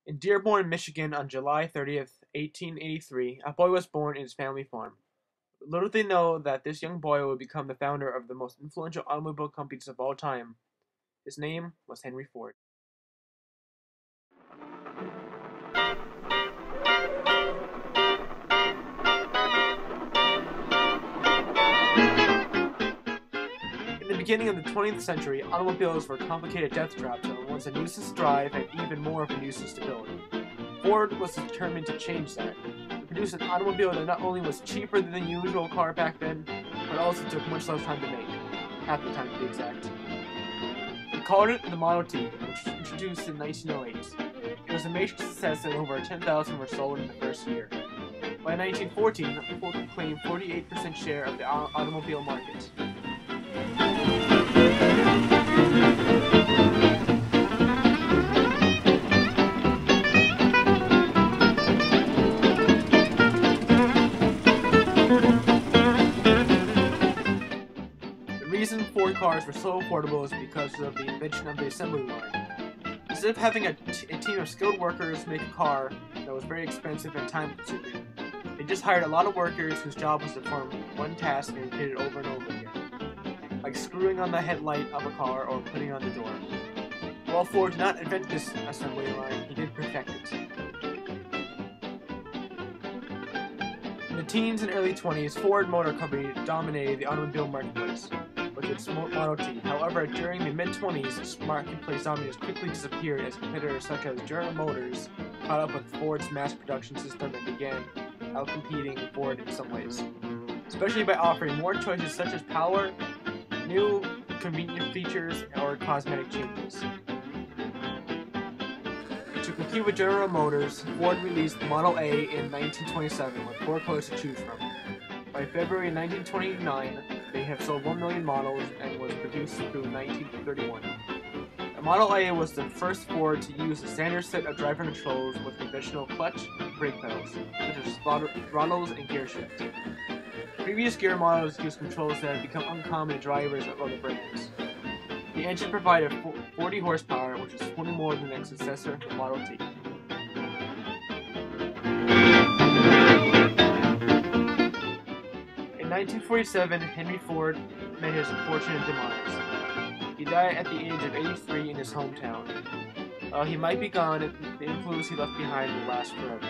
In Dearborn, Michigan, on July 30th, 1883, a boy was born in his family farm. Little did they know that this young boy would become the founder of the most influential automobile companies of all time. His name was Henry Ford. In the beginning of the 20th century, automobiles were complicated death traps that were once a nuisance to drive and even more of a nuisance to build. Ford was determined to change that, to produce an automobile that not only was cheaper than the usual car back then, but also took much less time to make, half the time to be exact. He called it the Model T, which was introduced in 1908. It was a major success and over 10,000 were sold in the first year. By 1914, Ford claimed 48% share of the automobile market. The reason Ford cars were so affordable is because of the invention of the assembly line. Instead of having a team of skilled workers make a car that was very expensive and time-consuming, they just hired a lot of workers whose job was to perform one task and repeat it over and over again, like screwing on the headlight of a car or putting on the door. While Ford did not invent this assembly line, he did perfect it. In the teens and early 20s, Ford Motor Company dominated the automobile marketplace with its Model T. However, during the mid-20s, this marketplace dominance quickly disappeared as competitors such as General Motors caught up with Ford's mass production system and began outcompeting Ford in some ways, especially by offering more choices such as power, new convenient features, or cosmetic changes. To compete with General Motors, Ford released the Model A in 1927 with 4 colors to choose from. By February 1929, they have sold 1 million models and was produced through 1931. The Model A was the first Ford to use a standard set of driver controls with conventional clutch and brake pedals, such as throttles and gear shift. Previous gear models used controls that had become uncommon in drivers of other brands. The engine provided 40 horsepower, which is 20 more than its successor, the Model T. In 1947, Henry Ford met his unfortunate demise. He died at the age of 83 in his hometown. While he might be gone, the influence he left behind will last forever.